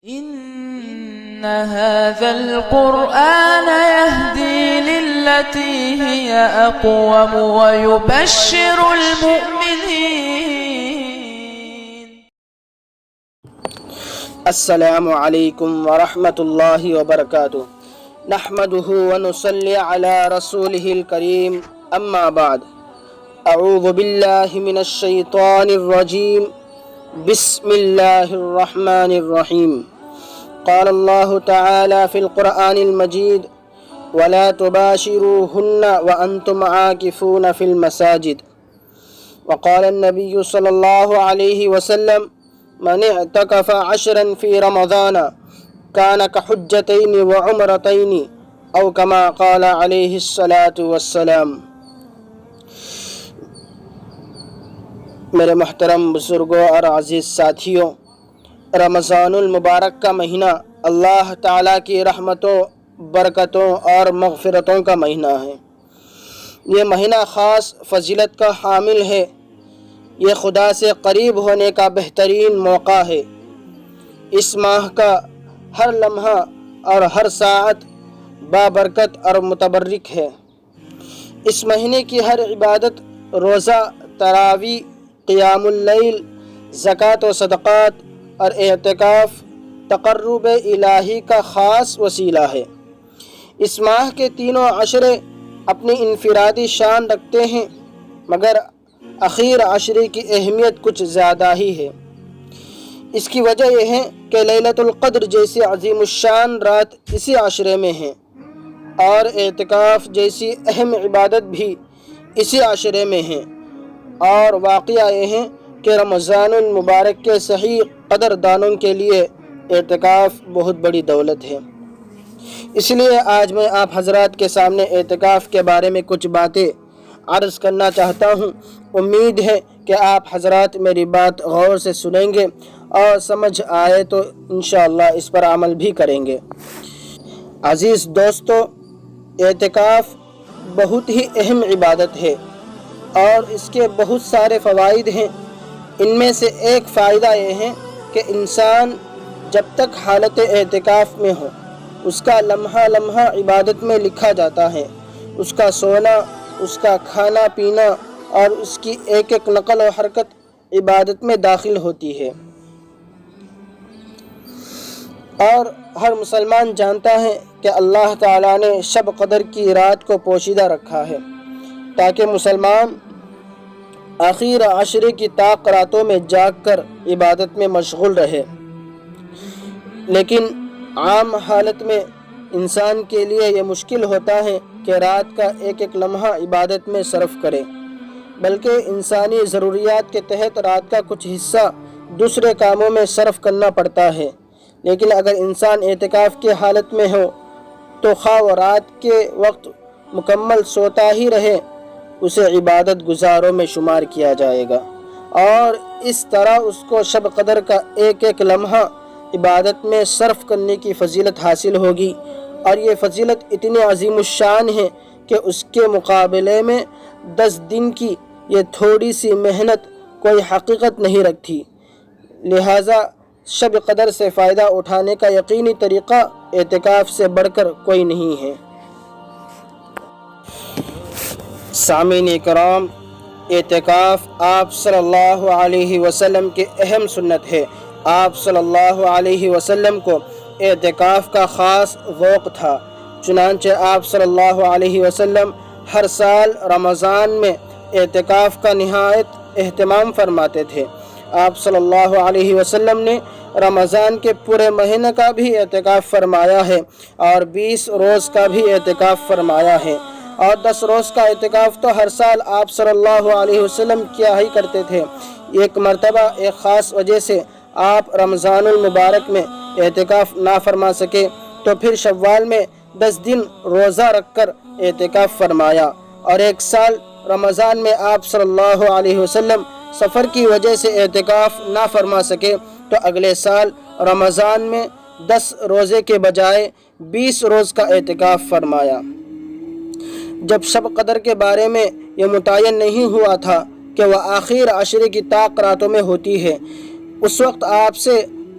إن هذا القرآن يهدي للتي هي أقوم ويبشر المؤمنين. السلام علیکم ورحمۃ اللہ وبرکاتہ. نحمده ونصلی علی رسوله الکریم. اما بعد، اعوذ باللہ من الشیطان الرجیم. بسم اللہ الرحمن الرحیم. قال اللہ تعالی فی القرآن المجید: ولا تباشروهن وانتم عاکفون فی المساجد. وقال النبی صلی اللہ علیہ وسلم: من اعتکف 10 فی رمضان کان کحجتین وعمرتین او کما قال علیہ الصلاۃ والسلام. میرے محترم بزرگوں اور عزیز ساتھیوں، رمضان المبارک کا مہینہ اللہ تعالیٰ کی رحمتوں، برکتوں اور مغفرتوں کا مہینہ ہے. یہ مہینہ خاص فضیلت کا حامل ہے. یہ خدا سے قریب ہونے کا بہترین موقع ہے. اس ماہ کا ہر لمحہ اور ہر ساعت بابرکت اور متبرک ہے. اس مہینے کی ہر عبادت، روزہ، تراویح، قیام اللیل، زکوٰۃ و صدقات اور اعتکاف تقرب الہی کا خاص وسیلہ ہے. اس ماہ کے تینوں عشرے اپنی انفرادی شان رکھتے ہیں، مگر اخیر عشرے کی اہمیت کچھ زیادہ ہی ہے. اس کی وجہ یہ ہے کہ لیلۃ القدر جیسی عظیم الشان رات اسی عشرے میں ہے، اور اعتکاف جیسی اہم عبادت بھی اسی عشرے میں ہے. اور واقعہ یہ ہے کہ رمضان المبارک کے صحیح قدر دانوں کے لیے اعتکاف بہت بڑی دولت ہے. اس لیے آج میں آپ حضرات کے سامنے اعتکاف کے بارے میں کچھ باتیں عرض کرنا چاہتا ہوں. امید ہے کہ آپ حضرات میری بات غور سے سنیں گے اور سمجھ آئے تو انشاءاللہ اس پر عمل بھی کریں گے. عزیز دوستو، اعتکاف بہت ہی اہم عبادت ہے اور اس کے بہت سارے فوائد ہیں. ان میں سے ایک فائدہ یہ ہے کہ انسان جب تک حالت اعتکاف میں ہو، اس کا لمحہ لمحہ عبادت میں لکھا جاتا ہے. اس کا سونا، اس کا کھانا پینا اور اس کی ایک ایک نقل و حرکت عبادت میں داخل ہوتی ہے. اور ہر مسلمان جانتا ہے کہ اللہ تعالیٰ نے شب قدر کی رات کو پوشیدہ رکھا ہے تاکہ مسلمان آخر عشرے کی طاق راتوں میں جاگ کر عبادت میں مشغول رہے. لیکن عام حالت میں انسان کے لیے یہ مشکل ہوتا ہے کہ رات کا ایک ایک لمحہ عبادت میں صرف کرے، بلکہ انسانی ضروریات کے تحت رات کا کچھ حصہ دوسرے کاموں میں صرف کرنا پڑتا ہے. لیکن اگر انسان اعتکاف کی حالت میں ہو تو خواہ وہ رات کے وقت مکمل سوتا ہی رہے، اسے عبادت گزاروں میں شمار کیا جائے گا، اور اس طرح اس کو شب قدر کا ایک ایک لمحہ عبادت میں صرف کرنے کی فضیلت حاصل ہوگی. اور یہ فضیلت اتنی عظیم الشان ہے کہ اس کے مقابلے میں 10 دن کی یہ تھوڑی سی محنت کوئی حقیقت نہیں رکھتی. لہٰذا شب قدر سے فائدہ اٹھانے کا یقینی طریقہ اعتکاف سے بڑھ کر کوئی نہیں ہے. سامعین کرام، اعتکاف آپ صلی اللہ علیہ وسلم کی اہم سنت ہے. آپ صلی اللہ علیہ وسلم کو اعتکاف کا خاص ذوق تھا، چنانچہ آپ صلی اللہ علیہ وسلم ہر سال رمضان میں اعتکاف کا نہایت اہتمام فرماتے تھے. آپ صلی اللہ علیہ وسلم نے رمضان کے پورے مہینے کا بھی اعتکاف فرمایا ہے اور 20 روز کا بھی اعتکاف فرمایا ہے. اور 10 روز کا اعتکاف تو ہر سال آپ صلی اللہ علیہ وسلم کیا ہی کرتے تھے. ایک مرتبہ ایک خاص وجہ سے آپ رمضان المبارک میں اعتکاف نہ فرما سکے تو پھر شوال میں 10 دن روزہ رکھ کر اعتکاف فرمایا. اور ایک سال رمضان میں آپ صلی اللہ علیہ وسلم سفر کی وجہ سے اعتکاف نہ فرما سکے تو اگلے سال رمضان میں 10 روزے کے بجائے 20 روز کا اعتکاف فرمایا. جب شب قدر کے بارے میں یہ متعین نہیں ہوا تھا کہ وہ آخر عشرے کی طاق راتوں میں ہوتی ہے، اس وقت آپ سے